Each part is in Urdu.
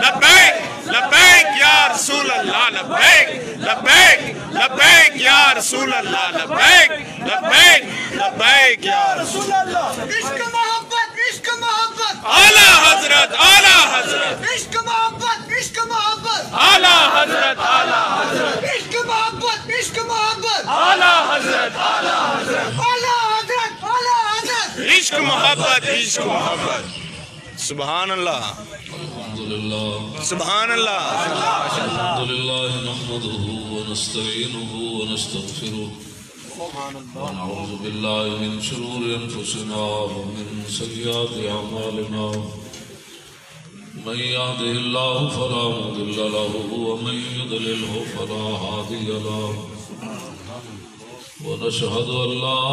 لبیک لبیک یا رسول اللہ لبیک لبیک لبیک یا رسول اللہ لبیک لبیک لبیک یا رسول اللہ عشق محبت اعلیٰ حضرت اعلیٰ حضرت عشق محبت اعلیٰ حضرت اعلیٰ حضرت عشق محبت اعلیٰ حضرت اعلیٰ حضرت اعلیٰ حضرت عشق محبت عشق محبت سبحان اللہ الحمدللہ سبحان اللہ الحمدللہ نحمده ونستعینه ونستغفره ونعوذ باللہ من شرور انفسنا ومن سیئات اعمالنا من يهده الله فلا مضل له ومن يضلله فلا هادي له ونشهد أن لا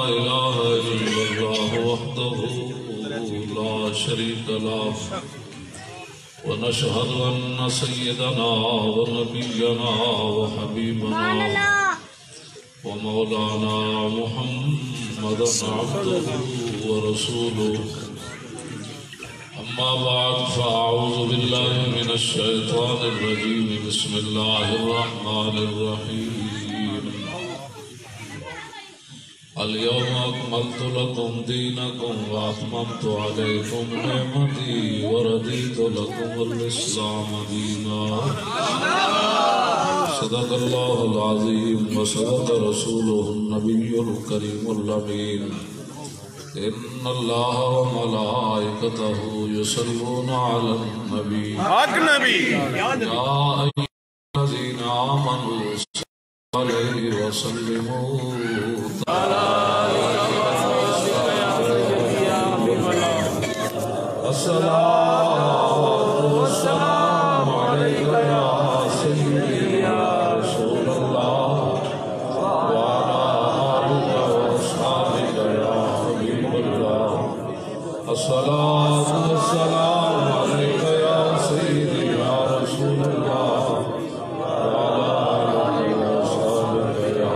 إله إلا الله وحده لا شريك له ونشهد أن سيدنا ونبينا وحبيبنا ومولانا محمدا عبده ورسوله أما بعد فأعوذ بالله من الشيطان الرجيم بسم الله الرحمن الرحيم اليوم أكملت لكم دينكم وأتممت عليكم نعمتي ورضيت لكم الإسلام دينا صدق الله العظيم وصدق رسوله النبي الكريم الأمين إن الله وملائكته يصلون على النبي حق نبی يا أيها الذين آمنوا صلوا عليه وسلموا الصلاة والسلام عليك يا سيدي يا رسول الله وعلى آلك وأصحابك يا حبيب الله الصلاة والسلام عليك يا سيدي يا رسول الله وعلى آلك وأصحابك يا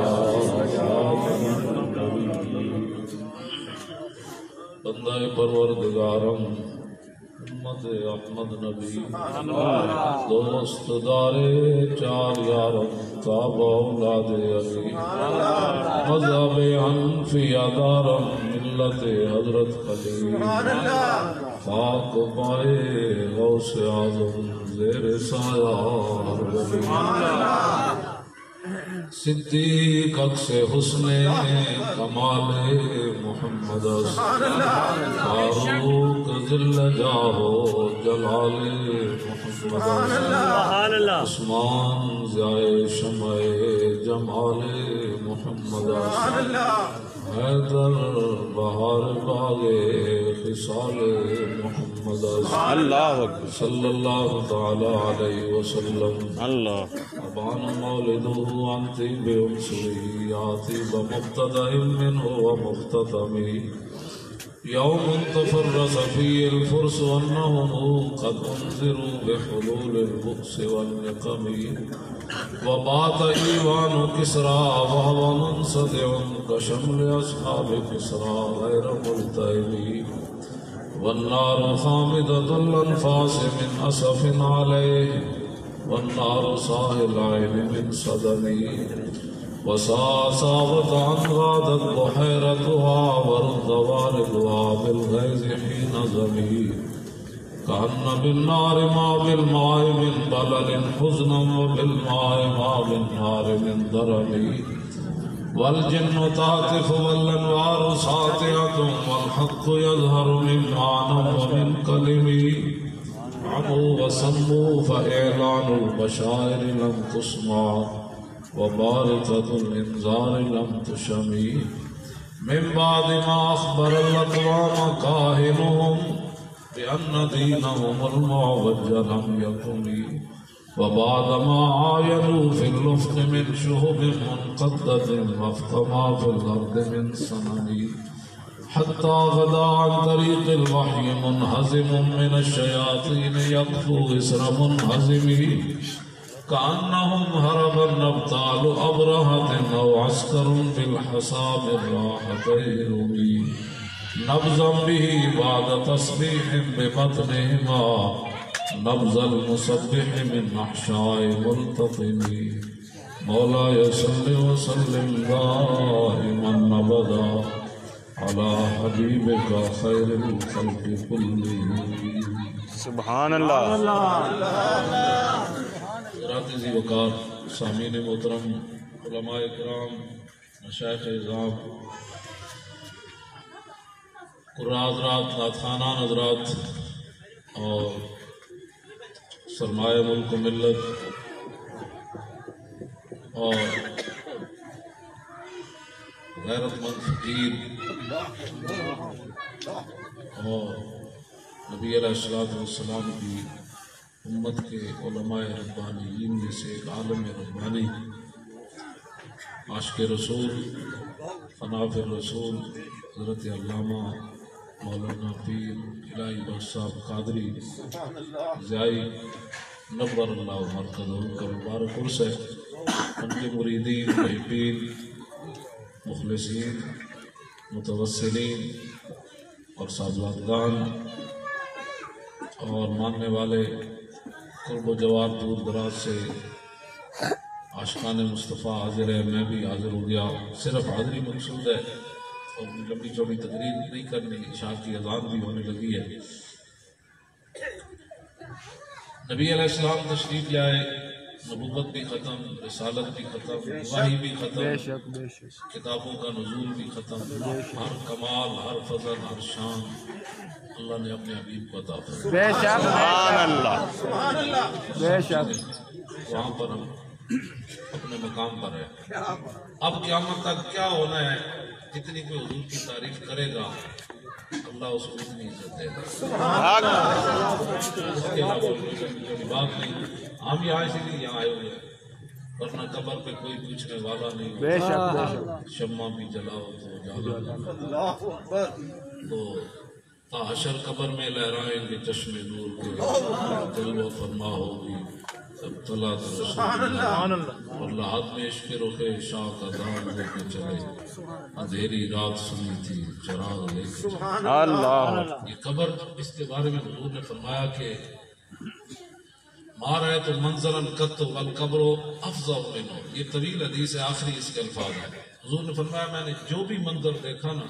بندہ پروردگارم امت احمد نبی دوست دارے چار یارم تابع اولاد علی مذہب حنفیہ دارم ملت حضرت خلیل خاک پائے غوث اعظم زیر سایہ ولی صدیق عکس حسن کمال محمد فاروق ذل جاہو جلال محمد عثمان ضیاء شمع جمال محمد حیدر بہار باغ خصال محمد صلی اللہ تعالی علیہ وسلم ابان مولده عن طيب انصره ياتي بمبتدأ منه ومختتم يوم تفرس فيه الفرس وانهم قد انذروا بحلول البؤس والنقم وبات ايوان كسرى وهو منصدع كشمل اصحاب كسرى غير ملتئم والنار خامدة الانفاس من اسف عليه والنار صاحي العين من صدمي وساوت عن غادت بحيرتها ورد والدها بالغيظ حين زمي كأن بالنار ما بالماء من بلل حزنا وبالماء ما بالنار من درمي والجن تعطف والانوار ساطعة والحق يظهر من معنى ومن كلمي عموا وصموا فإعلان البشائر لم تسمع وبارقة الإنذار لم تشمي من بعد ما أخبر الأقوام كاهنهم بأن دينهم المعوج لم يقم وبعد ما عاينوا في اللفن من شهب منقدة وفق ما في الأرض من صنم حتى غدا عن طريق الوحي منهزم من الشياطين يقفو إسر منهزم كأنهم هرب النبطال أبرهة أو عسكر في الحساب الراحتين نبزا به بعد تسبيح ببطنهما نبض المسبح من أحشاء ملتطم مولاي صل وسلم دائما أبدا على حبيبك خير الخلق كلهم. سبحان اللہ. حضرات ذی وقار سامعین محترم، علماء کرام، مشائخ اعظام، قراء حضرات، نعت خوانان حضرات اور سرمایہ ملک و ملت اور غیرت مند فقیر اور نبی علیہ السلام کی امت کے علماء ربانیین میں سے ایک عالم ربانی، عاشق رسول، فناف الرسول، حضرت علامہ مولانا پیر الہی بخش صاحب قادری ضیائی نور اللہ مرکزہ کا مبارک عرس ہے. ان کے مریدین، محبین، مخلصین، متوسلین اور صاحبزادگان اور ماننے والے قرب و جوار دور دراز سے عاشقان مصطفیٰ حاضر ہے. میں بھی حاضر ہو گیا. صرف حاضری مقصود ہے اور لمبی چوڑی تقریر نہیں کرنی. عشاء کی اذان بھی ہونے لگی ہے. نبی علیہ السلام تشریف لائے، نبوت بھی ختم، رسالت بھی ختم، وحی بھی ختم، کتابوں کا نزول بھی ختم، ہر کمال، ہر فضل، ہر شان اللہ نے اپنے حبیب کو عطا فرمایا. سبحان اللہ. وہاں پر ہم اپنے مقام پر ہیں. اب قیامت تک کیا ہونا ہے؟ جتنی کوئی حضور کی تعریف کرے گا اللہ اس کو اتنی عزت دے گا. اس کے علاوہ کوئی بات نہیں. ہم یہاں اسی لیے یہاں آئے ہوئے ہیں، ورنہ قبر پہ کوئی پوچھنے والا نہیں ہوتا. شمع بھی جلاؤ تو اجالا تو حشر قبر میں لہرائیں گے چشم نور کے، جلوہ فرما ہوگی اب طلعت رسول اللہ. اور لحد میں عشق رخ شاہ کا دام لے کے چلے، اندھیری رات سنی تھی چراغ لے کے چلے. یہ قبر، اس کے بارے میں حضور نے فرمایا کہ ما رأیت منظرا قط والقبر افظع منہ. یہ طویل حدیث ہے، آخری اس کے الفاظ ہیں. حضور نے فرمایا میں نے جو بھی منظر دیکھا نا،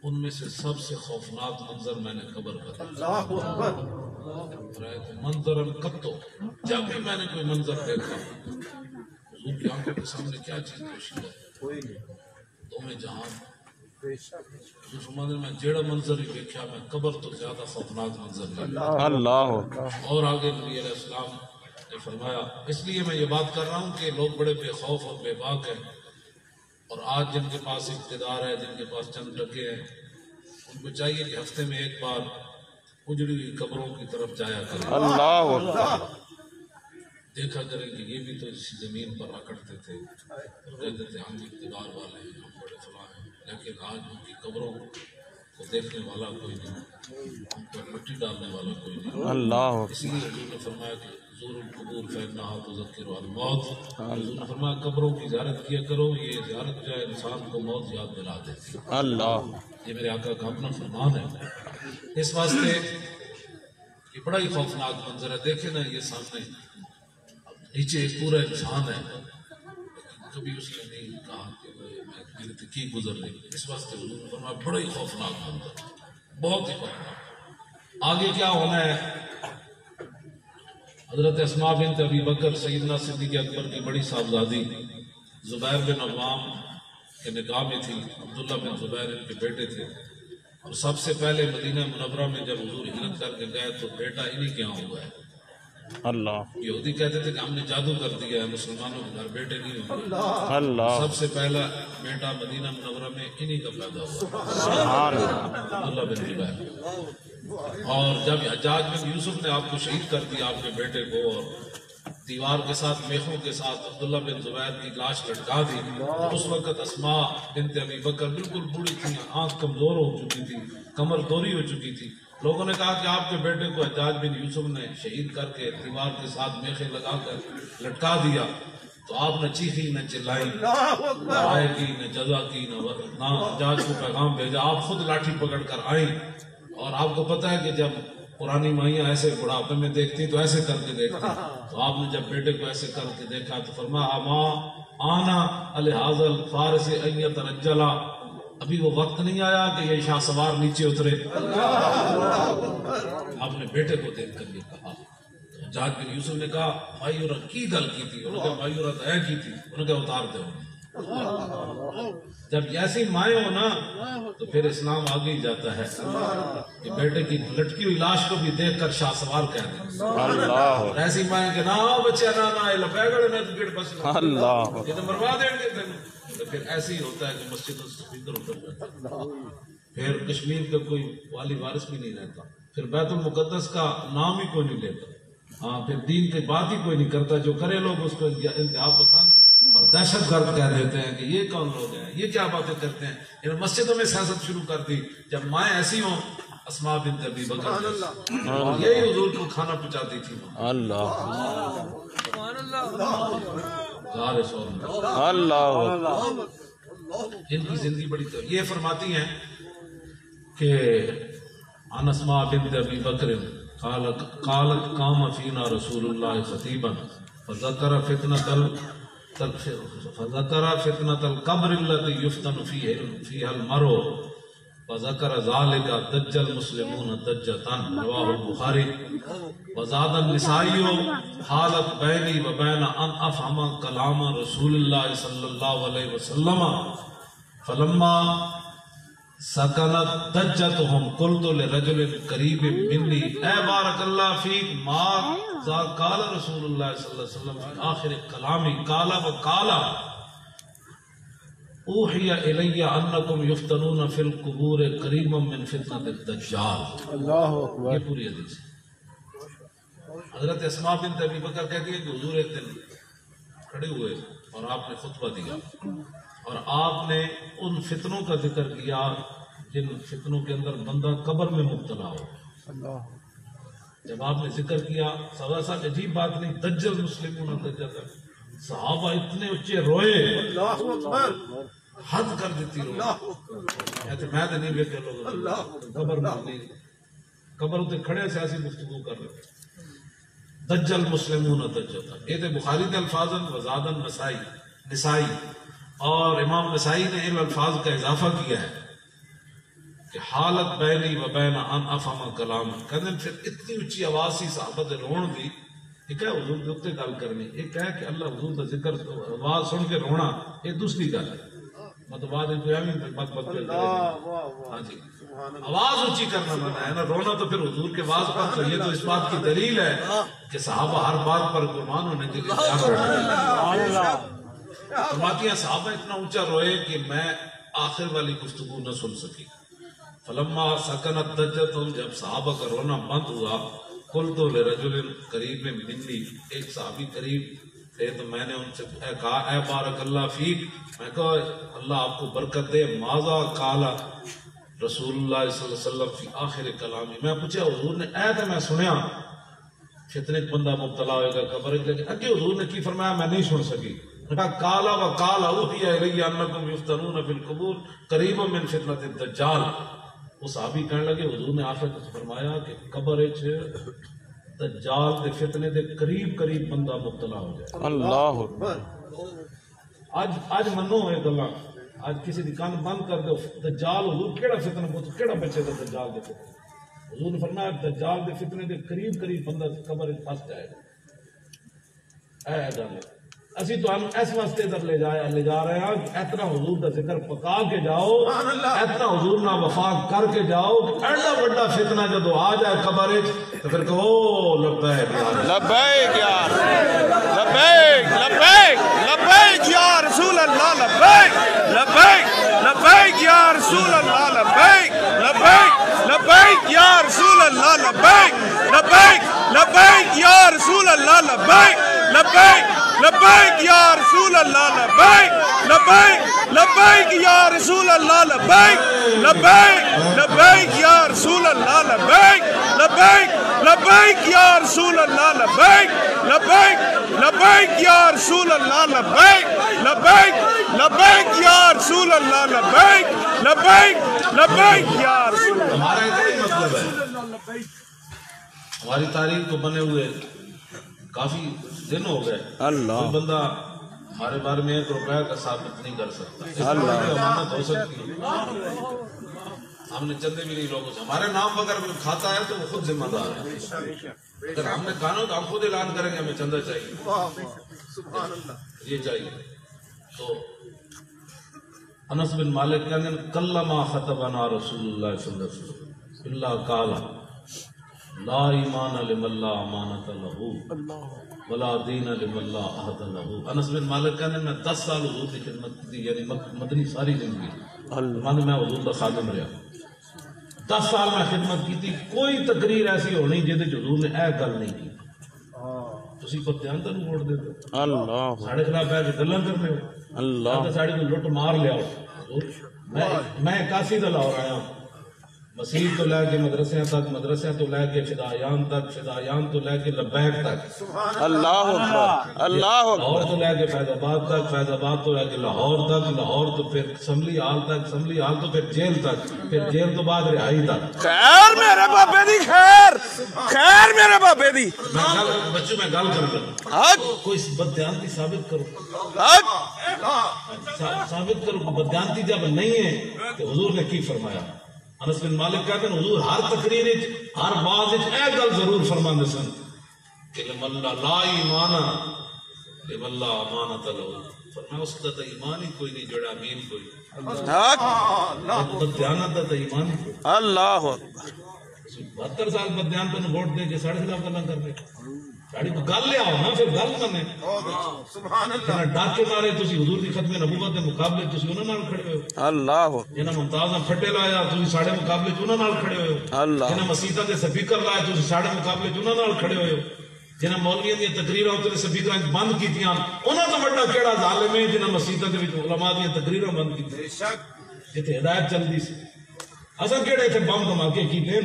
ان میں سے سب سے خوفناک منظر میں نے قبر کا دیکھا. منظر قط، جب بھی میں نے کوئی منظر دیکھا، حضور کی آنکھوں کے سامنے کیا چیز پوشیدہ ہے؟ دو میں جہان. حضور فرماتے ہیں میں جیڑا منظر ہی دیکھا، میں قبر تو زیادہ خوفناک منظر نہیں. اللہ. اور آگے نبی علیہ السلام نے فرمایا، اس لیے میں یہ بات کر رہا ہوں کہ لوگ بڑے بے خوف اور بے باک ہیں، اور آج جن کے پاس اقتدار ہے، جن کے پاس چند ٹکے ہیں، ان کو چاہیے کہ ہفتے میں ایک بار اجڑی ہوئی قبروں کی طرف جایا کریں. اللہ. دیکھا کریں کہ یہ بھی تو اسی زمین پر رکڑتے تھے اور کہتے تھے ہم اقتدار والے ہیں، ہم بڑے فلاں ہیں، لیکن آج ان کی قبروں کو دیکھنے والا کوئی نہیں، ان پر مٹی ڈالنے والا کوئی نہیں. اللہ. اسی لیے حضور نے فرمایا کہ زور القبور فإنها تذکر الموت. حضور نے فرمایا قبروں کی زیارت کیا کرو، یہ زیارت جو ہے انسان کو موت یاد دلا دیتی ہے. اللہ. یہ میرے آقا کا اپنا فرمان ہے. اس واسطے یہ بڑا ہی خوفناک منظر ہے. دیکھیں نا یہ سامنے نیچے ایک پورا انسان ہے، کبھی اس نے نہیں کہا کہ میرے تک کی گزر رہی. اس واسطے حضور نے فرمایا بڑا ہی خوفناک منظر، بہت ہی خوفناک. آگے کیا ہونا ہے؟ حضرت اسماء بنت ابی بکر سیدنا صدیق اکبر کی بڑی صاحبزادی زبیر بن عوام کے نکاح میں تھی. عبداللہ بن زبیر ان کے بیٹے تھے، اور سب سے پہلے مدینہ منورہ میں جب حضور ہجرت کر کے گئے تو بیٹا انہی کے یہاں ہوا ہے. اللہ. یہودی کہتے تھے کہ ہم نے جادو کر دیا ہے، مسلمانوں کے گھر بیٹے نہیں ہوتے. اللہ. سب سے پہلا بیٹا مدینہ منورہ میں انہی کا پیدا ہوا، عبداللہ بن زبیر. اور جب حجاج بن یوسف نے آپ کو شہید کر دیا، آپ کے بیٹے کو، اور دیوار کے ساتھ میخوں کے ساتھ عبداللہ بن زبیر کی لاش لٹکا دی، اس وقت اسماء بنت ابی بکر بالکل بوڑھی تھی، آنکھ کمزور ہو چکی تھی، کمر دوری ہو چکی تھی. لوگوں نے کہا کہ آپ کے بیٹے کو حجاج بن یوسف نے شہید کر کے دیوار کے ساتھ میخیں لگا کر لٹکا دیا. تو آپ نہ چیخی نہ چلائی، نہ آئے کی نہ جزا کی، نہ حجاج کو پیغام بھیجا. آپ خود لاٹھی پکڑ کر آئیں. اور آپ کو پتہ ہے کہ جب پرانی مائیاں ایسے بڑھاپے میں دیکھتی تو ایسے کر کے دیکھتی، تو آپ نے جب بیٹے کو ایسے کر کے دیکھا تو فرمایا ماں آنا الحاظ الفارس ان یترجلا، ابھی وہ وقت نہیں آیا کہ یہ شاہ سوار نیچے اترے۔ آپ نے بیٹے کو دیکھ کر یہ کہا۔ حجاج بن یوسف نے کہا مایورہ کی گل کی تھی، انہوں نے کہا مایورہ تو ہے کی تھی، انہوں نے کہا اتار دے۔ جب ایسی مائیں ہو نا تو پھر اسلام آگے ہی جاتا ہے کہ بیٹے کی لٹکی ہوئی لاش کو بھی دیکھ کر شاہ سوار کہہ دیں۔ ایسی مائیں کہ نہ بچے نہ لپے گڑے میں تو گیٹ بس یہ تو مروا دیں گے تینوں، تو پھر ایسے ہی ہوتا ہے کہ مسجد اسپیکر اتر جاتا ہے، پھر کشمیر کا کوئی والی وارث بھی نہیں رہتا، پھر بیت المقدس کا نام ہی کوئی نہیں لیتا، ہاں پھر دین کی بات ہی کوئی نہیں کرتا، جو کرے لوگ اس کو انتہا پسند اور دہشت گرد کہہ دیتے ہیں کہ یہ کون لوگ ہیں، یہ کیا باتیں کرتے ہیں۔ انہوں نے مسجدوں میں سیاست شروع کر دی، جب مائیں ایسی ہوں اسماء بنت ابی بکر یہی حضور کو کھانا پہنچاتی تھی۔ ان کی زندگی بڑی تو یہ فرماتی ہیں کہ عن اسماء بنت ابی بکر قالت قام فینا رسول اللہ خطیبا فذکر فتنة القبر التي يفتن فيها المرء وذكر ذلك دج المسلمون دجة رواه البخاري وزاد النسائي حالت بيني وبين أن أفهم كلام رسول الله صلى الله عليه وسلم فلما سکنت دجتهم قلت لرجل قریب منی اے بارک اللہ فیک ما قال رسول اللہ صلی اللہ علیہ وسلم فی آخر کلامی قال وقال اوحی الی انکم یفتنون فی القبور قریبا من فتنة الدجال۔ یہ پوری حدیث ہے۔ حضرت اسماء بنت ابی بکر کہتی ہے کہ حضور ایک دن کھڑے ہوئے اور آپ نے خطبہ دیا اور آپ نے ان فتنوں کا ذکر کیا جن فتنوں کے اندر بندہ قبر میں مبتلا ہو۔ جب آپ نے ذکر کیا سوا سا عجیب بات نہیں، دجل مسلمون دجل، صحابہ اتنے اچھے روئے، حد کر دیتی روئے، کہتے میں تو نہیں بیٹھے لوگ قبر میں نہیں، قبر اتنے کھڑے سے ایسی گفتگو کر رہے۔ دجل مسلمون دجل، یہ تھے بخاری کے الفاظ وزادن نسائی، اور امام نسائی نے ان الفاظ کا اضافہ کیا ہے کہ حالت بینی و بین ان افہم کلام، کہتے ہیں پھر اتنی اچھی آواز سی صحابہ دے رون دی، ایک ہے حضور کے اتنے گل کرنی، ایک ہے کہ اللہ حضور کا ذکر آواز سن کے رونا، یہ دوسری گل ہے، مطلب بعد کوئی اہمی بک کرے ہاں جی آواز اونچی کرنا منع ہے نا، رونا تو پھر حضور کے واز پر، تو یہ تو اس بات کی دلیل ہے کہ صحابہ ہر بات پر قربان ہونے کے لیے فرماتی ہیں صحابہ اتنا اونچا روئے کہ میں آخر والی گفتگو نہ سن سکی۔ فلما سکنت دجتهم، جب صحابہ کا رونا بند ہوا، قلت لرجل قریب منی، ایک صحابی قریب تھے تو میں نے ان سے کہا اے بارک اللہ فیک، میں کہا اللہ آپ کو برکت دے، ماذا قال رسول اللہ صلی اللہ علیہ وسلم فی آخر کلامی، میں پوچھا حضور نے اے تو میں سنیا فتنے بندہ مبتلا ہوئے گا قبر، لیکن اگے حضور نے کی فرمایا میں نہیں سن سکی، کالا و کالا اوحی الی انکم یفتنون فی القبور قریبا من فتنة الدجال۔ وہ صحابی کہنے لگے حضور نے آخر فرمایا کہ قبر وچ دجال دے فتنے دے قریب قریب بندہ مبتلا ہو جائے۔ اللہ اکبر۔ اج منو ہوئے گلاں، اج کسی دی کان بند کر دو، دجال حضور کیڑا فتنہ پوچھ کیڑا بچے دا دجال دے فتنے، حضور نے فرمایا دجال دے فتنے دے قریب قریب بندہ قبر وچ پھنس جائے گا۔ اے گل اسی تو ہم اس واسطے ادھر لے جا رہے ہیں، اتنا حضور کا ذکر پکا کے جاؤ، اتنا حضور نہ وفاق کر کے جاؤ، ایڈا بڑا فتنہ جدو آ جائے قبر تو پھر کہو لبیک لبیک یا لبیک لبیک لبیک یا رسول اللہ، لبیک لبیک لبیک یا رسول اللہ، لبیک لبیک لبیک یا رسول اللہ، لبیک لبیک لبیک یا رسول اللہ، لبیک لبیک لبیک یا رسول اللہ، لبیک لبیک لبیک یا رسول اللہ، لبیک لبیک لبیک یا رسول اللہ، لبیک لبیک لبیک یا رسول اللہ، لبیک لبیک لبیک یا رسول اللہ، لبیک لبیک لبیک یا رسول اللہ، لبیک لبیک لبیک یا رسول اللہ۔ ہمارا اتنا ہی مطلب ہے ہماری تاریخ کو بنے ہوئے کافی دن ہو گئے، کوئی بندہ ہمارے بارے میں 1 روپے کا ثابت نہیں کر سکتا. اس پر امانت ہو سکتی ہے. ہم نے چندے بھی نہیں لوگوں سے، ہمارے نام اگر کوئی کھاتا ہے تو وہ خود ذمہ دار ہے. اگر ہم نے کہا تو ہم خود اعلان کریں گے ہمیں چندہ چاہیے، یہ چاہیے. تو انس بن مالک کہنے کلما خطبنا رسول اللہ صلی اللہ علیہ وسلم اللہ قال لا ایمان لمن لا امانۃ لہ ولا دین لمن لا عہد لہ. انس بن مالک کہنے میں 10 سال حضور کی خدمت کی، یعنی مدنی ساری زندگی میں حضور کا خادم رہا. 10 سال میں خدمت کی تھی، کوئی تقریر ایسی ہونی جہدے حضور نے اے گل نہیں کی. تسی کو دھیان تو نہیں ووٹ دیتے، اللہ ساڑھے خلاف ہے کہ گلاں کر رہے ہو، اللہ ساڑھے کو لٹ مار لیا ہو. میں 81 دا لاہور آیا ہوں، مسیح تو لے کے مدرسے تک، مدرسے تو لے کے فدایان تک، فدایان تو لے کے لبیک تک، اللہ اکبر اللہ اکبر. لاہور تو لے کے فیض آباد تک، فیض آباد تو لے کے لاہور تک، لاہور تو پھر اسمبلی ہال تک، اسمبلی ہال تو پھر جیل تک، پھر جیل تو بعد رہائی تک. خیر میرے بابے دی، خیر خیر میرے بابے دی. بچوں میں گل کر رہا ہوں، کوئی بددیانتی ثابت کرو، ثابت کرو کہ بددیانتی جب نہیں ہے تو حضور نے کی فرمایا. انس بن مالک کہتے ہیں حضور ہر تقریر ہر باز اے گل ضرور فرماندے سن کہ لمن لا ایمان لمن لا امانۃ لہ. فرمایا اس دا تے ایمان ہی کوئی نہیں جڑا امین کوئی، بددیانت دا تے ایمان ہی کوئی. اللہ 72 سال بددیانت نوں ووٹ دے کے ساڑھے خلاف گلاں کر رہے. ساڑی کو گل لے آؤ نا، پھر گل منے. سبحان اللہ. ڈاکے مارے تسی حضور دی ختم نبوت دے مقابلے تسی انہاں نال کھڑے ہوئے ہو. اللہ جنہاں ممتاز پھٹے لایا تسی ساڑے مقابلے چ انہاں نال کھڑے ہوئے ہو. اللہ جنہاں مسیتاں دے سپیکر لائے تسی ساڑے مقابلے چ انہاں نال کھڑے ہوئے ہو. جنہاں مولویاں دی تقریراں تے سپیکراں بند کیتیاں انہاں تو بڑا کیڑا ظالم ہے جنہاں مسیتاں دے وچ علماء دی تقریراں بند کیتیاں. بے شک جتے ہدایت چلدی سی. اساں کیڑے تے بم دھماکے کیتے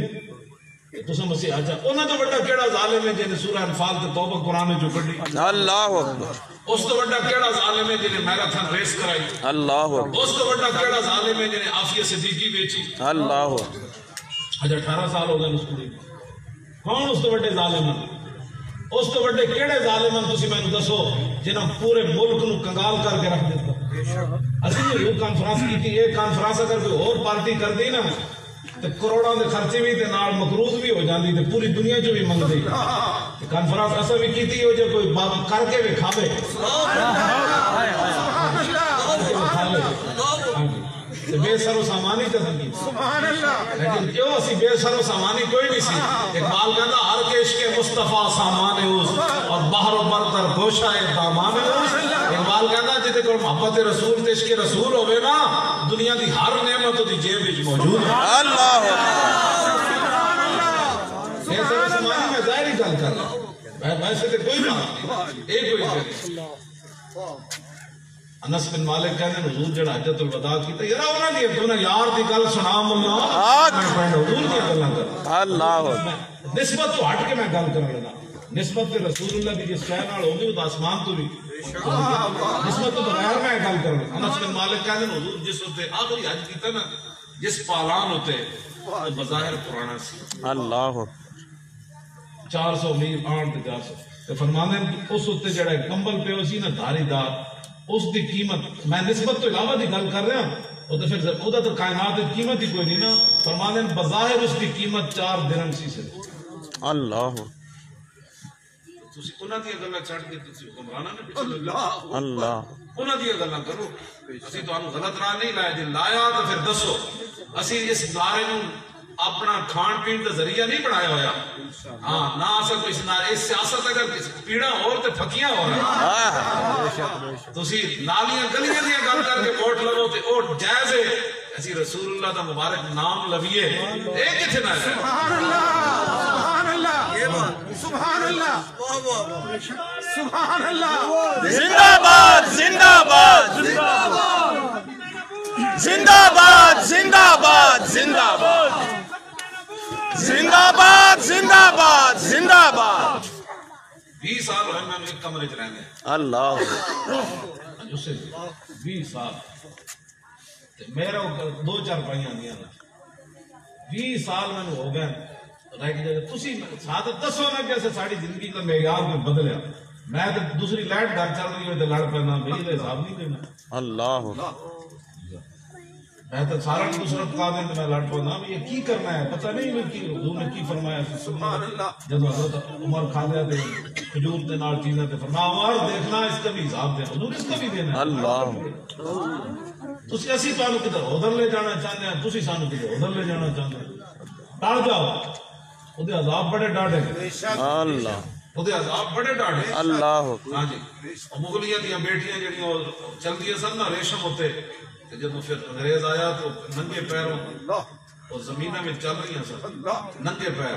تساں مسیح آجا انہاں تو بڑا کیڑا ظالم ہے جنہیں سورہ انفال تے توبہ قرآن جو کڈی. اللہ اکبر. اس تو بڑا کیڑا ظالم ہے جنہیں میراتھن ریس کرائی. اللہ اکبر. اس تو بڑا کیڑا ظالم ہے جنہیں عافیہ صدیقی بیچی. اللہ اکبر. اج 18 سال ہو گئے اس کڑی کون اس تو بڑے ظالم ہیں؟ اس تو بڑے کیڑے ظالم ہیں تسی مینوں دسو جنہاں پورے ملک نو کنگال کر کے رکھ دیتا. اسی نے کانفرنس کی یہ کانفرنس اگر کوئی اور پارٹی کر دی نا تو کروڑوں کے خرچے بھی نال مقروض بھی ہو جاندی تے پوری دنیا چ بھی منگ دی. کانفرنس اسا بھی کیتی ہو جو کوئی بات کر کے وکھاوے. بے سر و سامانی تے سنگی سبحان اللہ. لیکن کیوں اسی بے سر و سامانی کوئی نہیں سی. اقبال کہندا ہر کش کے مصطفیٰ سامان اس اور بحر و بر تر گوشہ دامان اس. اقبال کہندا جتے کول محبت رسول تے عشق رسول ہوے نا دنیا دی ہر نعمت دی جیب وچ موجود ہے. اللہ سبحان اللہ. بے سر و سامانی میں ظاہری گل کر رہا ہوں، ویسے تے کوئی بات نہیں. ایک کوئی نہیں. انس بن مالک کہنے حضور جڑا حجت الوداع کیتا یار انہاں دی تو نا یار دی گل سنا مولا میں پڑھ حضور دی گلاں کر. اللہ نسبت تو ہٹ کے میں گل کرن لگا. نسبت تے رسول اللہ دی جس شے نال ہوگی وہ آسمان تو بھی نسبت تو بغیر میں گل کرن. انس بن مالک کہنے حضور جس تے آخری حج کیتا نا جس پالان ہوتے وہ بظاہر پرانا سی. اللہ 400 میل آن تے 400 فرمانے اس تے جڑا کمبل پہ سی نا دھاری دار اس دی قیمت میں نسبت تو علاوہ دی گل کر رہا ہوں. وہ تو پھر خدا تو کائنات کی قیمت ہی کوئی نہیں نا. فرمانے بظاہر اس کی قیمت 4 درہم سی سے. اللہ تسی انہاں دی گلاں چھڈ کے تسی حکمراناں نے پیچھے اللہ اللہ انہاں دی گلاں کرو. اسی تانوں غلط راہ نہیں لایا، جے لایا تو پھر دسو. اسی اس ادارے نوں اپنا کھان پین کا ذریعہ نہیں بنایا ہویا. ہاں نہ اسا کوئی اس سیاست اگر پیڑا اور تے پھکیاں ہو رہا تسی نالیاں گلیاں دی گل کر کے ووٹ لو تے ووٹ جائز ہے. اسی رسول اللہ دا مبارک نام لویے اے کتھے نہ ہے. سبحان اللہ سبحان اللہ سبحان اللہ. زندہ باد زندہ باد زندہ باد زندہ باد زندہ باد زندہ باد زندہ باد زندہ باد. 20 سال ہوئے میں ایک کمرے چ رہنے. اللہ 20 سال میرا 2-4 پائیاں آندیاں 20 سال میں ہو گئے. رہ گئی جگہ تسی ساتھ دسو نا کہ ایسے ساری زندگی کا معیار میں بدلیا میں تو دوسری لائٹ گھر چل رہی ہوئی تو لڑ پینا بجلی حساب نہیں دینا اللہ میں تو سارا دوسرا پکا دیں تو میں لڑ پاؤں یہ کی کرنا ہے پتہ نہیں میں کی حضور نے کی فرمایا سننا جب حضرت عمر کھا دیا تھے کھجور کے نال چیزیں تھے فرمایا عمر دیکھنا اس کا بھی حساب دے حضور اس کا بھی دینا ہے اللہ تسی اسی تانوں کدھر ادھر لے جانا چاہتے ہیں تسی سانوں کدھر ادھر لے جانا چاہتے ہیں ٹال جاؤ وہ عذاب بڑے ڈاڑے اللہ وہ عذاب بڑے ڈاڑے اللہ ہاں جی مغلیاں دیاں بیٹیاں جڑیاں چل دیاں سن نا ریشم ہوتے جب پھر انگریز آیا تو ننگے پیروں اور زمینہ میں چل رہی ہیں سن ننگے پیر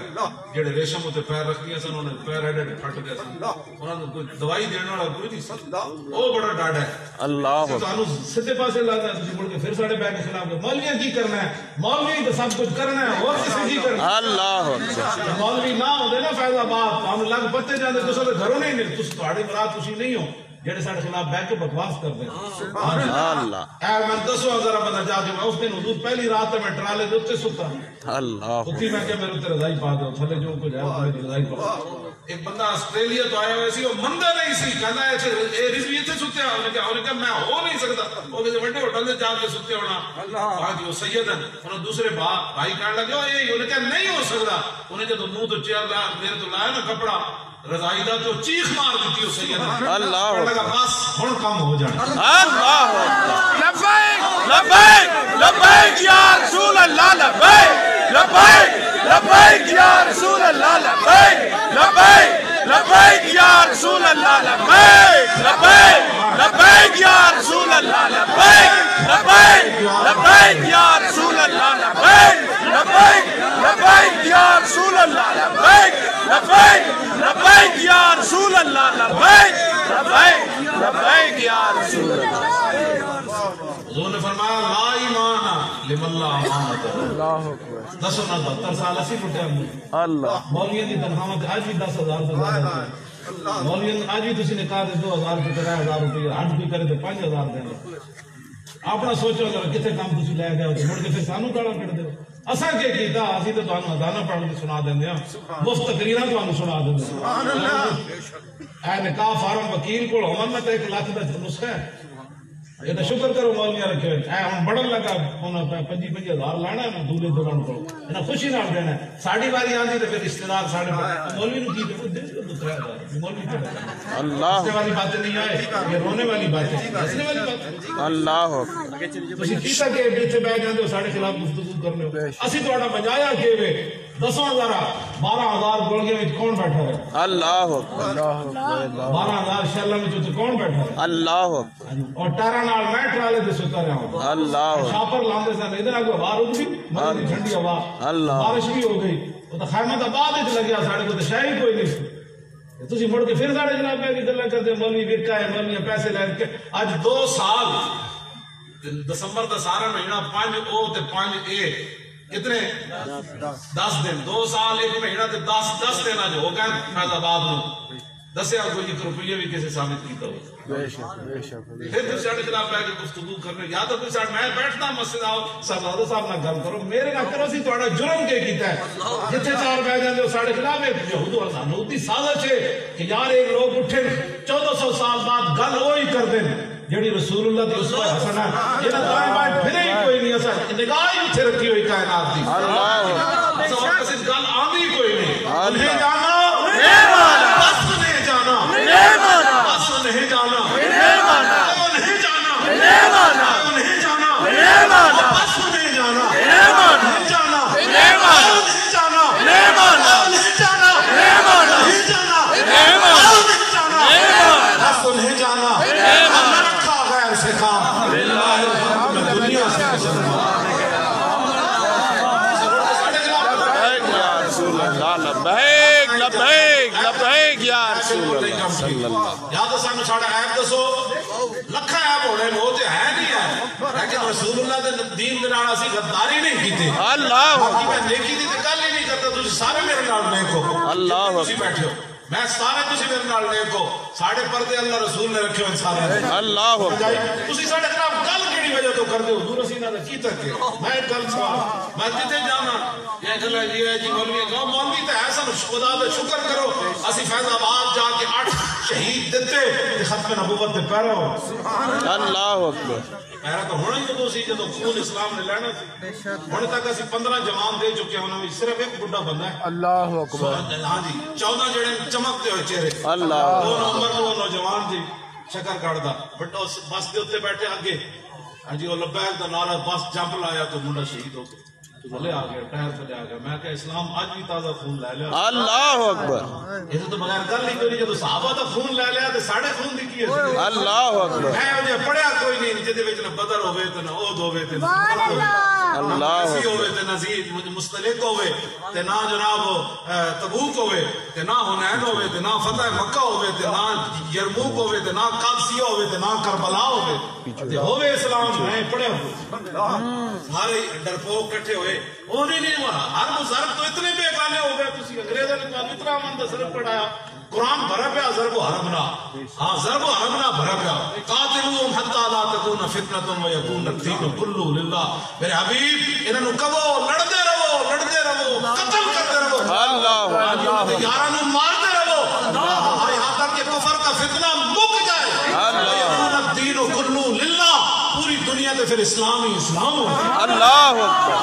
جڑے ریشم ہوتے پیر رکھ دیا سن انہوں نے پیر ایڈے پھٹ گئے سن انہوں نے کوئی دوائی دینے والا کوئی نہیں سن وہ بڑا ڈاڑا ہے اللہ تو سدھے پاسے لانا ہے تسی مڑ کے پھر ساڑھے بیٹھ کے خلاف کے مولویاں کی کرنا ہے مولوی تو سب کچھ کرنا ہے اور کسی کی کرنا ہے اللہ مولوی نہ ہو دے نا فیض آباد ہم لگ پتے جاندے تو سارے گھروں نہیں مل تسی تہاڑی مراد تسی نہیں ہو جڑے سارے خلاف بیٹھ کے بکواس کر دیں اللہ اے میں دسو ذرا بندہ جا کے اس دن حضور پہلی رات میں ٹرالے دے اوتے ستا اللہ ستی میں کہ میرے اوتے رضائی پا دو تھلے جو کچھ ہے میری رضائی پا ایک بندہ آسٹریلیا تو آیا ہوا سی وہ مندہ نہیں سی کہنا ہے اے رضوی تے ستے انہوں نے کہا میں ہو نہیں سکتا وہ کہ بڑے ہوٹل دے جا کے ستے ہونا کہا کہ وہ سید ہیں انہوں دوسرے بھائی کہنے لگے انہوں نے کہا نہیں ہو سکتا انہیں جب منہ تو چیئر لا میرے تو لایا نا کپڑا رضائی دا تو چیخ مار دیتی ہو سید ہیں اللہ لگا بس ہن کام ہو جانا اللہ لبیک لبیک لبیک یا رسول اللہ لبیک لبیک لبیک یا رسول اللہ لبیک لبیک لبیک یا رسول اللہ لبیک لبیک لبیک یا رسول اللہ لبیک لبیک لبیک یا رسول اللہ لبیک لبیک لبیک یا رسول اللہ لبیک لبیک لبیک یا رسول اللہ لبیک لبیک لبیک یا رسول اللہ حضور نے فرمایا لا ایمان لمن لا امانت اللہ اکبر 10 نہ 72 سال اسی لٹیا اللہ مولویوں کی تنخواہ آج بھی 10,000 تو مولویوں آج بھی تسی نے کہا 2,000 روپے 3,000 روپے حج بھی کرے تو 5,000 دیں اپنا سوچو اگر کتنے کام تسی لے گئے تو مڑ کے پھر سانو گالا کٹ دے اساں کے کیتا اسی تے تانوں ادانا پڑھ کے سنا دیندے ہاں مفت تقریراں تانوں سنا دیندے سبحان اللہ اے نکاح فارم وکیل کول ہون میں تے 1 لاکھ دا نسخہ ہے یہ تو شکر کرو مولویاں رکھے اے ہن بڑن لگا انہاں 25,000 لانا ہے دولے دوران کو انہاں خوشی نال دینا ہے ساڈی باری آندی تے پھر رشتہ دار ساڈے مولوی نو کی دے 3,000 مولوی تے اللہ ہنسنے والی باتیں نہیں آئے یہ رونے والی باتیں ہنسنے والی باتیں اللہ تسی کیتا کہ بیٹھے بیٹھ جاندے ہو ساڈے خلاف گفتگو کرنے ہو اسی تہاڈا بجایا کہ وے 10,000 12,000 گولگے وچ کون بیٹھا ہے اللہ اکبر 12,000 شیلاں وچ کون بیٹھا ہے اللہ اور ٹارا نال میں ٹرالے تے ستا رہا ہوں اللہ شاپر لاندے سن ادھر اگے ہوا رک گئی بڑی ٹھنڈی ہوا اللہ بارش بھی ہو گئی وہ تو خیمت آباد وچ لگیا ساڈے کو تے شے کوئی نہیں تسی مڑ کے پھر ساڈے جناب پہ گلاں کردے مولوی وکا ہے مولوی پیسے لے کے اج 2 سال دسمبر دا سارا مہینہ 5 او تے 5 اے کتنے 10 دن 2 سال 1 مہینہ تے 10 دن اج ہو گئے فیض آباد نو دسیا کوئی 1 روپیہ بھی کسی ثابت کیتا ہو بے شک پھر تسی ساڈے خلاف بیٹھ کے گفتگو کرنے یا تو کوئی ساڈ میں بیٹھنا مسجد آؤ صاحب صاحب نال گل کرو میرے نال کرو سی تہاڈا جرم کے کیتا ہے جتھے 4 بیٹھ جاندے ہو ساڈے خلاف ایک یہود و نصارا دی سازش ہے کہ یار ایک لوگ اٹھے 1400 سال بعد گل وہی کر دیں جڑی رسول اللہ دی اسوہ حسنہ ہے یہ دائیں بائیں پھرے ہی کوئی نہیں ایسا نگاہ ہی اتھے رکھی ہوئی کائنات دی اللہ ایسا وقت کسی گل آندھی کوئی نہیں انہیں جانا بس نہیں جانا بس نہیں جانا نہیں جانا نہیں جانا بس نہیں جانا نہیں جانا نہیں جانا نہیں جانا نہیں جانا بس نہیں جانا ہم رکھا غیر سے کام میں دنیا سے لبیک لبیک لبیک یا رسول اللہ یا تو سانو ساڑا عیب دسو لکھا عیب ہونے وہ تے ہے نہیں ہے لیکن رسول اللہ دے دین دے نال اسی غداری نہیں کیتے اللہ باقی میں نیکی دی تے گل ہی نہیں کرتا تسی سارے میرے نال نیک ہو اللہ تسی بیٹھے ہو میں سارے تسی میرے نال نیک ہو ساڑے پردے اللہ رسول نے رکھے ہوئے سارے اللہ تسی ساڑے خلاف گل کیڑی کیڑی وجہ تو کر دے حضور اسی نہ کی تک میں گل سوال میں جتے جانا یہ گل ہے جی مولوی گاؤں مولوی تے ایسا خدا دا شکر کرو اسی فیض آباد جا کے 8 شہید دیتے تے ختم نبوت دے پیرا ہو اللہ اکبر پیرا تو ہونا ہی تو سی جدو خون اسلام نے لینا سی ہونے تک اسی 15 جوان دے چکے ہیں صرف ایک بڑھا بندہ ہے اللہ اکبر ہاں جی 14 جڑے چمکتے ہوئے چہرے اللہ دو نمبر دو نوجوان جی شکر کڑدا بٹ بس دے اوتے بیٹھے اگے ہاں جی وہ لبیک دا نعرہ بس جمپ لایا تو منڈا شہید ہو گیا بھلے آ گیا ٹائر پہ آ گیا میں کہ اسلام آج بھی تازہ خون لے لیا اللہ اکبر یہ تو بغیر گل نہیں کوئی جب صحابہ دا خون لے لیا تے ساڈے خون دی کی ہے اللہ اکبر میں پڑھیا کوئی نہیں جدے وچ نہ بدر ہوے تے نہ احد ہوے تے اللہ ہوے تے نہ مستلق ہوے تے نہ جناب تبوک ہوے تے نہ حنین ہوے تے نہ فتح مکہ ہوے تے نہ یرموک ہوے تے نہ قادسیہ ہوے تے نہ کربلا ہوے تے ہوے اسلام میں پڑھیا سارے ڈرپوک کٹھے ہوئے وہ نہیں ہوا ہر مصرف تو اتنے بے گانے ہو گئے تسی انگریزوں نے تو اتنا من صرف پڑھایا قرآن بھرا پیا ضرب و حرمنا ہاں ضرب و حرمنا بھرا پیا قاتلوہم حتی لا تکون فتنۃ ویکون الدین کلہ للہ میرے حبیب انہوں کہو لڑتے رہو قتل کرتے رہو اللہ یارانوں مارتے رہو یہاں تک کہ کفر کا فتنہ مک جائے ویکون الدین کلہ للہ پوری دنیا تے پھر اسلام ہی اسلام ہو اللہ اکبر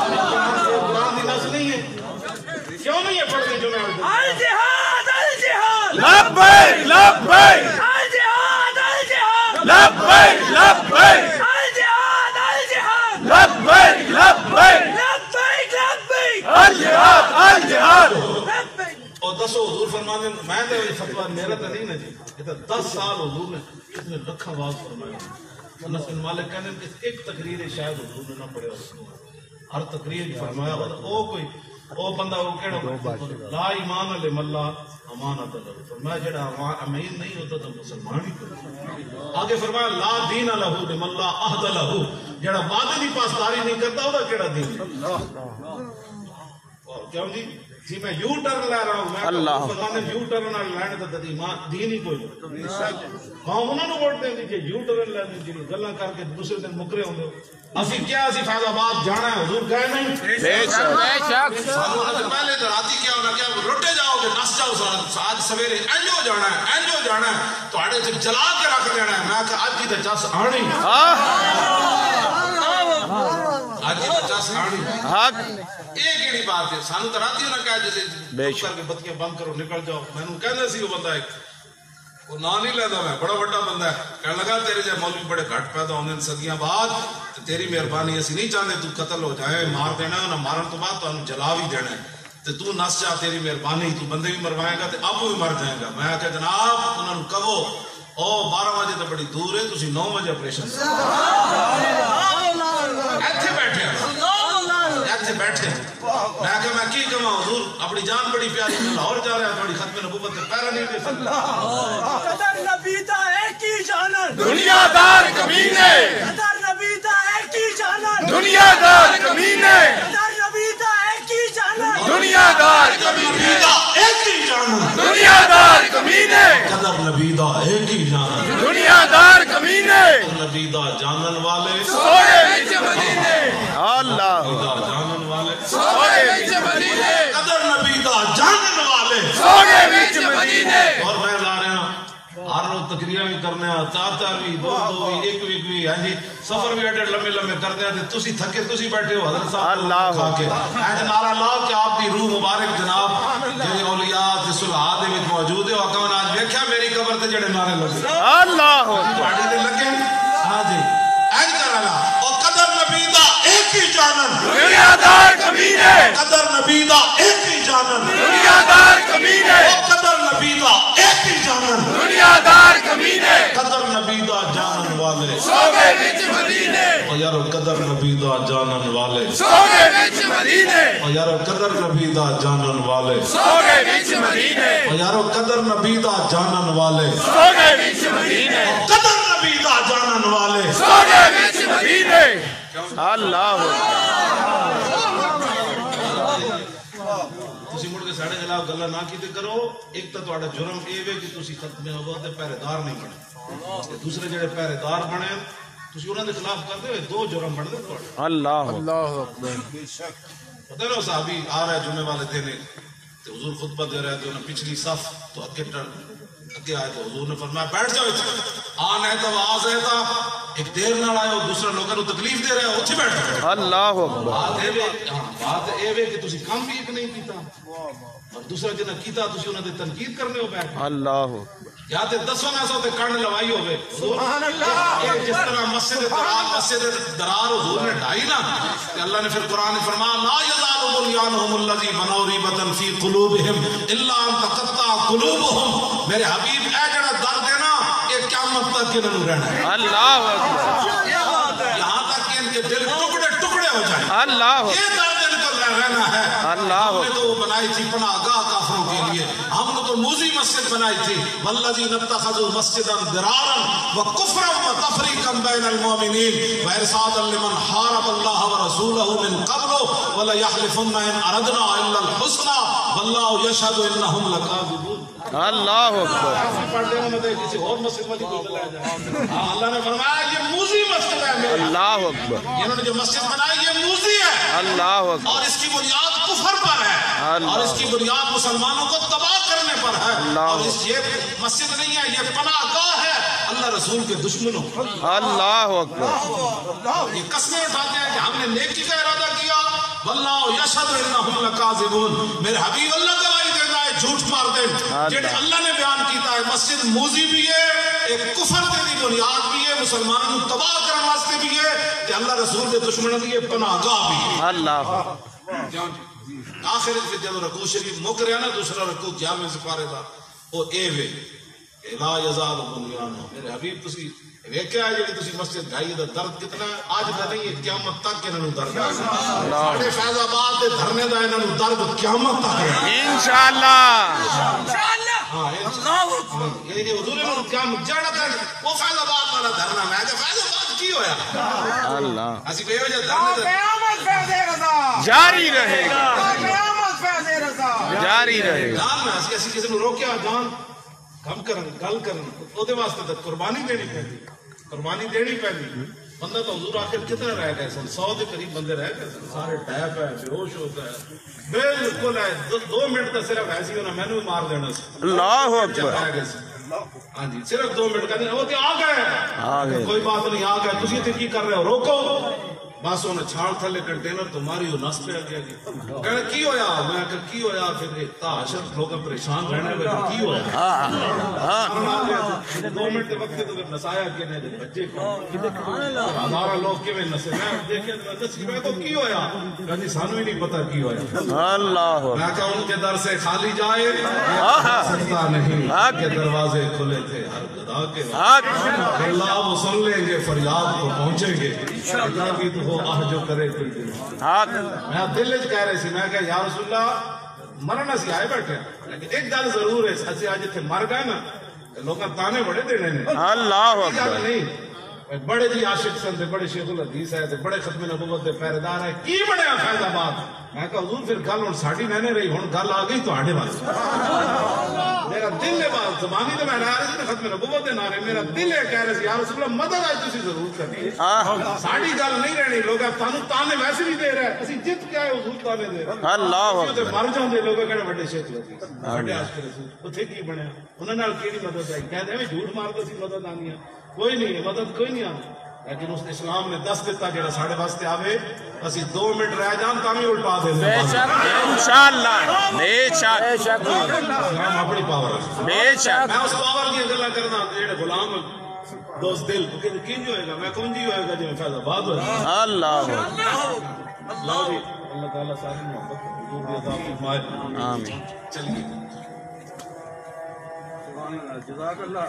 قرآن دی نسل نہیں ہے کیوں نہیں ہے پڑھتے جو میں الجہاد الجہاد لبیک لبیک الجہاد الجہاد لبیک لبیک الجہاد الجہاد لبیک لبیک لبیک لبیک الجہاد الجہاد لبیک اور 10 حضور فرمانے میں نے فتویٰ میرا تو نہیں نا جی یہ تو 10 سال حضور نے اتنے لکھا باز فرمایا انس بن مالک کہنے کہ ایک تقریر شاید حضور نے نہ پڑھے ہر تقریر فرمایا او کوئی او بندہ وہ کہڑا لا ایمان لمن اللہ امانت اللہ فرمایا جڑا امین نہیں ہوتا تو مسلمان ہی کرتا آگے فرمایا لا دین لہو لمن اللہ عہد لہو جڑا وعدے دی پاسداری نہیں کرتا وہ کیڑا دین کیوں جی میں یو ٹرن لے رہا ہوں اللہ فرمانے یو ٹرن لینے تو دین ہی کوئی ہاں انہوں نے ووٹ دیں کہ یو ٹرن لینے جی گلاں کر کے دوسرے دن مکرے ہوں گے اسی کیا اسی فیض آباد جانا ہے حضور گئے نہیں بے شک سانو نے پہلے تو راتی کیا ہونا کیا لٹے جاؤ گے نس جاؤ آج سویرے اینجو جانا ہے تو آڑے سے جلا کے رکھ دینا ہے میں کہ آج کی تو چس آنی آج کی تو چس آنی حق ایک ایڑی بات ہے سانو تو راتی ہونا کیا جیسے کر کے بتیاں بند کرو نکل جاؤ میں نے کہنے سی وہ بندہ ایک وہ نہ نہیں لیتا میں بڑا بڑا بندہ ہے کہنے لگا تیرے جائے مولوی بڑے گھٹ پیدا ہونے صدیاں بعد تیری مہربانی ایسی نہیں چاہتے تو قتل ہو جائے مار دینا ہے نہ مارن تو بعد تو جلا بھی دینا ہے تو نس جا تیری مہربانی تو بندے بھی مروائے گا تو اب بھی مر جائے گا میں کہ جناب انہوں نے کہو او 12 بجے تو بڑی دور ہے تسی 9 بجے آپریشن ایتھے بیٹھے میں کہ میں کی کہاں حضور اپنی جان بڑی پیاری میں لاہور جا رہا ہے تھوڑی ختم نبوت کے پیرا نہیں دے سکتا قدر نبی دا ایک ہی جانن دنیا دار کمینے قدر نبی دا ایک ہی جانن دنیا دار کمینے قدر نبی دا ایک ہی جانن دنیا دار کمینے ایک ہی جانن دنیا دار کمینے قدر نبی دا ایک ہی جانن دنیا دار کمینے نبی دا جانن والے سوڑے وچ مدینے اللہ جانن والے سوڑے وچ مدینے قدر نبی دا جانن والے سوڑے وچ مدینے اور میں لا رہا ہوں ہر روز تقریریں بھی کرنے ہیں 4 بھی 2 بھی 1 بھی ہاں جی سفر بھی ایڈے لمبے کرتے ہیں تسی تھکے تسی بیٹھے ہو حضرت صاحب اللہ کھا کے اے نعرہ لاؤ کہ آپ کی روح مبارک جناب جڑے اولیاء تے صلحاء دے وچ موجود ہے آقا نے آج دیکھا میری قبر تے جڑے نعرے لگے اللہ تواڈے تے لگے ہاں جی اج کرالا او قدر نبی دا ایک ہی جانن دنیا دار کمینے قدر نبی دا ایک ہی جانن دنیا دار کمینے قدر نبی دا ایک ہی جانن دنیا دار کمینے قدر نبی دا جانن والے سوڑے وچ مدینے او یارو قدر نبی دا جانن والے سوڑے وچ مدینے او یارو قدر نبی دا جانن والے سوڑے وچ مدینے او یارو قدر نبی دا جانن والے سوڑے وچ مدینے قدر نبی دا جانن والے سوڑے وچ مدینے اللہ تسی مڑ کے ساڑے خلاف گلا نہ کیتے کرو ایک تو تہاڈا جرم اے وے کہ تسی ختم نبوت دے پہرے دار نہیں بنے دوسرے جڑے پہرے دار بنے تسی انہاں دے خلاف کردے ہوئے 2 جرم بڑھ دے تھوڑے. اللہ پتہ ہے صحابی آ رہا ہے جمعے والے دن تو حضور خطبہ دے رہا ہے تو انہیں پچھلی صف تو اگے آئے تو حضور نے فرمایا بیٹھ جاؤ آن ہے تو آواز ہے تا ایک دیر نہ آئے اور دوسرا لوگوں کو تکلیف دے رہے ہو اتھے بیٹھ جاؤ. اللہ اکبر. بات اے وے کہ تسی کام بھی ایک نہیں کیتا اور دوسرا جنہ کیتا تسی انہاں دے تنقید کرنے ہو بیٹھ. اللہ یا تے دسو نہ سو تے کان لوائی ہوے. سبحان اللہ. جس طرح مسجد درار حضور نے ڈھائی نا تے اللہ نے پھر قرآن میں فرمایا لا یزال بنیانہم الذی بنوا ریبۃ فی قلوبہم الا ان تقطع قلوبہم. میرے حبیب اے جڑا درد ہے نا یہ قیامت تک انہاں نوں رہنا ہے. اللہ اکبر. یہاں تک کہ ان کے دل ٹکڑے ٹکڑے ہو جائیں. اللہ یہ درد ان کو رہنا ہے. اللہ ہم نے تو وہ بنائی تھی پناہ گاہ کافروں کے لیے. ہم نے تو موزی مسجد بنائی تھی. والذین اتخذوا مسجدا ضرارا وکفرا وتفریقا بین المؤمنین وارصادا لمن حارب اللہ ورسولہ من قبل وليحلفن ان اردنا الا الحسنى واللہ یشہد انہم لکاذبون. اللہ اکبر. پڑھ دینا میں کسی اور مسجد میں نہیں جائے. اللہ نے فرمایا یہ موزی مسجد ہے میری. اللہ اکبر. انہوں نے جو مسجد بنائی یہ موزی ہے. اللہ اکبر. اور اس کی بنیاد کفر پر ہے اور اس کی بنیاد مسلمانوں کو تباہ کرنے پر ہے. اور یہ مسجد نہیں ہے یہ پناہ گاہ ہے اللہ رسول کے دشمنوں. اللہ اکبر. یہ قسمیں اٹھاتے ہیں کہ ہم نے نیکی کا ارادہ کیا واللہ یشہد انہم لکاذبون. میرے حبیب اللہ گواہی دیتا ہے جھوٹ مار دے. جڑے اللہ نے بیان کیتا ہے مسجد موزی بھی ہے ایک کفر دی بنیاد بھی ہے مسلمانوں کو تباہ کرنے واسطے بھی ہے کہ اللہ رسول کے دشمنوں کی پناہ گاہ بھی ہے. اللہ آخر جب رکوع شریف مک رہا نا دوسرا رکوع 11ویں سپارے دا وہ اے وے لا یزال بنیانہم. میرے حبیب تسی ویکھیا ہے جڑی تسی مسجد ڈھائی دا درد کتنا ہے. آج دا نہیں ہے قیامت تک انہاں نوں درد ہے. ساڈے فیض آباد دے دھرنے دا انہاں نوں درد قیامت تک ہے انشاءاللہ. ہاں یہ حضور نے قیامت جڑا تک وہ فیض آباد والا دھرنا میں کہ فیض آباد کی ہویا. اللہ اسی بے وجہ دھرنے قیامت فیض رضا جاری رہے گا. قیامت فیض رضا جاری رہے گا. جان میں اسی کسی نوں روکیا جان کم کرن گل کرن او دے واسطے تے قربانی دینی پیندی. قربانی دینی پیندی. بندہ تو حضور آخر کتنا رہ گئے سن 100 دے قریب بندے رہ گئے سن. سارے ٹیپ ہے بے ہوش ہو گئے بالکل ہے. 2 منٹ تے صرف ایسی ہونا مینوں مار دینا سی. اللہ اکبر. ہاں جی صرف 2 منٹ کا وہ تے آ گئے کوئی بات نہیں آ گئے تسی تے کی کر رہے ہو روکو. بس انہیں چھاڑ تھلے کنٹینر تو ماری وہ نس پہ گیا. کہنے کی ہویا میں کہ کی ہویا پھر تاشر لوگ پریشان رہنے میں کی ہویا 2 منٹ وقت تو نسایا کہ نہیں بچے ہزارہ لوگ کے میں نسے میں دیکھیں نسی میں تو کی ہویا کہنی سانو ہی نہیں پتا کی ہویا. اللہ میں کہا ان کے در سے خالی جائے سکتا نہیں کہ دروازے کھلے تھے ہر گدا کے. اللہ وہ سن لیں گے فریاد کو پہنچیں گے کی تو وہ آہ جو کرے کوئی دل. میں دل اچ کہہ رہے سی میں کہ یا رسول اللہ مرنا سی آئے بیٹھے لیکن ایک گل ضرور ہے اسی آج اتنے مر گئے نا لوگاں تانے بڑے دینے نے. اللہ اکبر. نہیں بڑے جی عاشق سن تے بڑے شیخ الحدیث ہے تے بڑے ختم نبوت دے پہرےدار ہے کی بنیا فیض آباد. میں کہا حضور پھر گل ہن ساڈی نہیں رہی ہن گل آ گئی تہاڈے واسطے. میرا دل ہے بات زبانی تو میں نہ رہی تھی ختم نبوت دے نعرے میرا دل ہے کہہ رہے سی یا رسول اللہ مدد آج تسی ضرور کرنی ساڈی گل نہیں رہنی. لوگ تانوں تانے ویسے بھی دے رہے اسی جت کے آئے حضور تانے دے رہے. اللہ اکبر. مر جاندے لوگ کہنے بڑے شیخ الحدیث بڑے عاشق رسول اوتھے کی بنیا انہاں نال کیڑی مدد آئی. کہندے میں جھوٹ ماردا سی مدد آنی کوئی نہیں ہے مدد کوئی نہیں آنی. لیکن اس اسلام نے دس دیتا جڑا ساڑھے واسطے آوے اسی 2 منٹ رہ جان تاں بھی الٹا دے بے شک انشاءاللہ. بے شک اسلام اپنی پاور ہے. بے شک. میں اس پاور کی گلا کرنا جڑے غلام دوست دل کینج ہوئے گا میں کونجی ہوئے گا جو فیض آباد ہوئے. اللہ لاؤ جی اللہ تعالیٰ ساری محبت حضور دی عطا فرمائے. آمین. چلیے جزاک اللہ.